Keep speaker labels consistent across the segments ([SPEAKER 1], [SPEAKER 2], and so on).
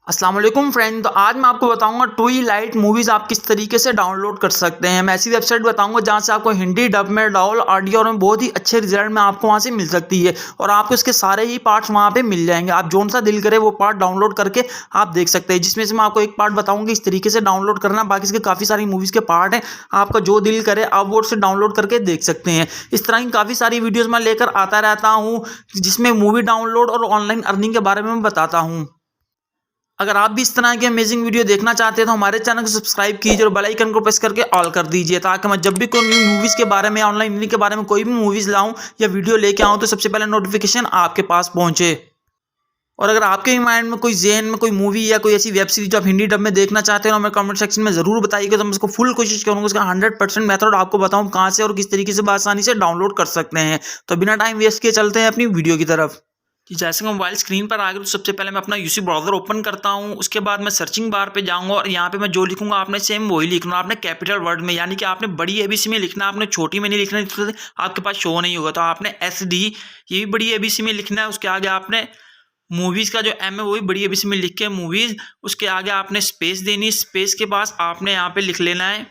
[SPEAKER 1] अस्सलाम वालेकुम फ्रेंड। तो आज मैं आपको बताऊंगा ट्वी लाइट मूवीज़ आप किस तरीके से डाउनलोड कर सकते हैं। मैं ऐसी वेबसाइट बताऊंगा जहां से आपको हिंदी डब में डॉल ऑडियो और बहुत ही अच्छे रिजल्ट में आपको वहां से मिल सकती है और आपको इसके सारे ही पार्ट्स वहां पे मिल जाएंगे। आप जोन सा दिल करे वो पार्ट डाउनलोड करके आप देख सकते हैं, जिसमें से मैं आपको एक पार्ट बताऊंगी इस तरीके से डाउनलोड करना। बाकी इसके काफ़ी सारी मूवीज़ के पार्ट हैं, आपका जो दिल करे आप वो उससे डाउनलोड करके देख सकते हैं। इस तरह की काफ़ी सारी वीडियोज़ मैं लेकर आता रहता हूँ जिसमें मूवी डाउनलोड और ऑनलाइन अर्निंग के बारे में मैं बताता हूँ। अगर आप भी इस तरह की अमेजिंग वीडियो देखना चाहते हैं तो हमारे चैनल को सब्सक्राइब कीजिए और बेल आइकन को प्रेस करके ऑल कर दीजिए, ताकि मैं जब भी कोई न्यू मूवीज़ के बारे में ऑनलाइन अर्निंग के बारे में कोई भी मूवीज़ लाऊं या वीडियो लेके आऊं तो सबसे पहले नोटिफिकेशन आपके पास पहुंचे। और अगर आपके भी माइंड में कोई ज़हन में कोई मूवी या कोई ऐसी वेब सीरीज जो आप हिंदी डब में देखना चाहते हैं तो हमें कमेंट सेक्शन में ज़रूर बताइएगा, तो मैं उसको फुल कोशिश करूँगा उसका 100% मेथड आपको बताऊँ कहाँ से और किस तरीके से आसानी से डाउनलोड कर सकते हैं। तो बिना टाइम वेस्ट किए चलते हैं अपनी वीडियो की तरफ। कि जैसे मैं मोबाइल स्क्रीन पर आ गया तो सबसे पहले मैं अपना यूसी ब्राउज़र ओपन करता हूँ। उसके बाद मैं सर्चिंग बार पे जाऊँगा और यहाँ पे मैं जो लिखूँगा आपने सेम वही लिखना। आपने कैपिटल वर्ड में, यानी कि आपने बड़ी एबीसी में लिखना, आपने छोटी में नहीं लिखना, तो आपके पास शो नहीं होगा। तो आपने SD ये भी बड़ी एबीसी में लिखना है। उसके आगे आपने मूवीज़ का जो M है वो भी बड़ी एबीसी में लिख के मूवीज़, उसके आगे आपने स्पेस देनी। स्पेस के पास आपने यहाँ पे लिख लेना है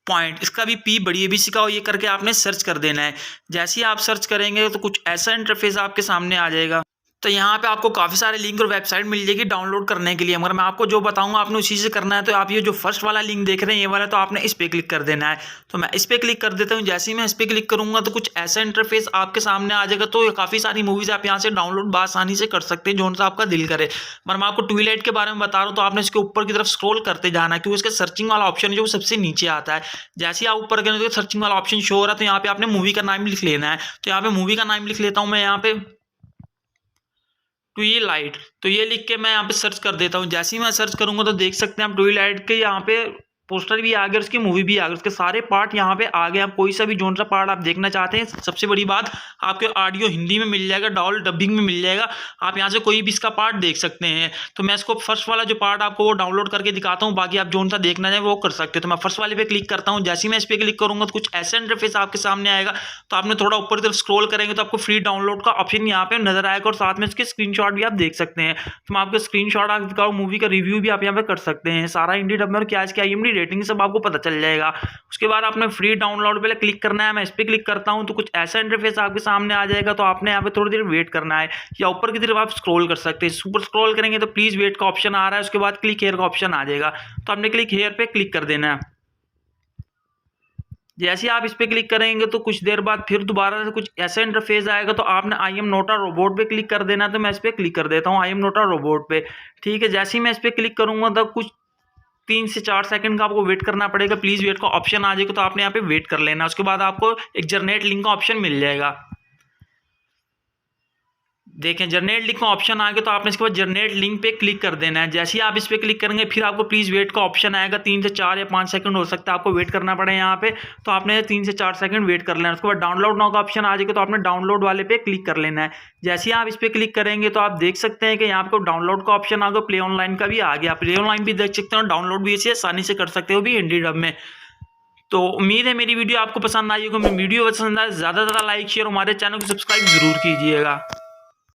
[SPEAKER 1] पॉइंट, इसका भी P बड़ी एबीसी का हो, ये करके आपने सर्च कर देना है। जैसे ही आप सर्च करेंगे तो कुछ ऐसा इंटरफेस आपके सामने आ जाएगा। तो यहाँ पे आपको काफ़ी सारे लिंक और वेबसाइट मिल जाएगी डाउनलोड करने के लिए, मगर मैं आपको जो बताऊंगा आपने उसी से करना है। तो आप ये जो फर्स्ट वाला लिंक देख रहे हैं ये वाला, तो आपने इस पर क्लिक कर देना है। तो मैं इस पर क्लिक कर देता हूँ। जैसे ही मैं इस पर क्लिक करूँगा तो कुछ ऐसा इंटरफेस आपके सामने आ जाएगा। तो काफ़ी सारी मूवीज़ आप यहाँ से डाउनलोड बआसानी से कर सकते हैं जो सा आपका दिल करे। पर मैं आपको ट्विलाइट के बारे में बता रहा हूँ, तो आपने इसके ऊपर की तरफ स्क्रॉल करते जाना है क्योंकि इसका सर्चिंग वाला ऑप्शन जो वो सबसे नीचे आता है। जैसे ही आप ऊपर गए तो सर्चिंग वाला ऑप्शन शो हो रहा है, तो यहाँ पे आपने मूवी का नाम लिख लेना है। तो यहाँ पे मूवी का नाम लिख लेता हूँ मैं, यहाँ पे ट्विलाइट। तो ये लिख के मैं यहाँ पे सर्च कर देता हूँ। जैसे ही मैं सर्च करूंगा तो देख सकते हैं आप ट्विलाइट के यहाँ पे पोस्टर भी आ गया, उसकी मूवी भी आ गई, उसके सारे पार्ट यहाँ पे आ गए। आप कोई सा भी जोन सा पार्ट आप देखना चाहते हैं, सबसे बड़ी बात आपके ऑडियो हिंदी में मिल जाएगा, डॉल डबिंग में मिल जाएगा। आप यहाँ से कोई भी इसका पार्ट देख सकते हैं। तो मैं इसको फर्स्ट वाला जो पार्ट आपको वो डाउनलोड करके दिखाता हूँ, बाकी आप जोन सा देखना चाहें वो कर सकते हैं। तो मैं फर्स्ट वाले पे क्लिक करता हूँ। जैसे ही मैं इस पर क्लिक करूँगा तो कुछ ऐसा इंटरफेस आपके सामने आएगा। तो आपने थोड़ा ऊपर की तरफ स्क्रॉल करेंगे तो आपको फ्री डाउनलोड का ऑप्शन यहाँ पे नजर आएगा और साथ में इसके स्क्रीनशॉट भी आप देख सकते हैं। तो मैं आपको स्क्रीनशॉट आप दिखाऊँ, मूवी का रिव्यू भी आप यहाँ पे कर सकते हैं, सारा हिंदी डब में और क्या इसकी IMDb रेटिंग सब आपको पता चल जाएगा। उसके बाद आपने फ्री डाउनलोड पे क्लिक करना है। मैं इस पर क्लिक करता हूं तो कुछ ऐसा इंटरफेस आपके सामने आ जाएगा। तो आपने यहाँ पे थोड़ी देर वेट करना है या ऊपर की तरफ आप स्क्रॉल कर सकते हैं। ऊपर स्क्रॉल करेंगे तो प्लीज वेट का ऑप्शन आ रहा है, उसके बाद क्लिक हेयर का ऑप्शन आ जाएगा। तो आपने क्लिक हेयर पे क्लिक कर देना है। जैसे आप इस पे क्लिक करेंगे तो कुछ देर बाद फिर दोबारा से कुछ ऐसा इंटरफेस आएगा। तो आपने I am note a robot पे क्लिक कर देना है। तो मैं इस पे क्लिक कर देता हूँ I am note a robot पे। ठीक है, जैसे ही मैं इस पे क्लिक करूंगा तब कुछ 3 से 4 सेकंड का आपको वेट करना पड़ेगा। प्लीज वेट का ऑप्शन आ जाएगा, तो आपने यहाँ पे वेट कर लेना। उसके बाद आपको एक जनरेट लिंक का ऑप्शन मिल जाएगा। देखें जनरेट लिंक का ऑप्शन आ गया, तो आपने इसके बाद जनरेट लिंक पे क्लिक कर देना है। जैसे ही आप इस पे क्लिक करेंगे फिर आपको प्लीज वेट का ऑप्शन आएगा। 3 से 4 या 5 सेकंड हो सकता है आपको वेट करना पड़े यहाँ पे। तो आपने 3 से 4 सेकंड वेट कर लेना। उसके बाद डाउनलोड नाउ का ऑप्शन आ जाएगा, तो आपने डाउनलोड वाले पे क्लिक कर लेना है। जैसे ही आप इस पे क्लिक करेंगे तो आप देख सकते हैं कि यहाँ पे डाउनलोड का ऑप्शन आ गया, प्ले ऑनलाइन का भी आ गया। प्ले ऑनलाइन भी देख सकते हो, डाउनलोड भी इसे आसानी से कर सकते हो भी हिंदी डब में। तो उम्मीद है मेरी वीडियो आपको पसंद आई होगी। वीडियो पसंद आए ज़्यादा से ज़्यादा लाइक शेयर, हमारे चैनल को सब्सक्राइब जरूर कीजिएगा।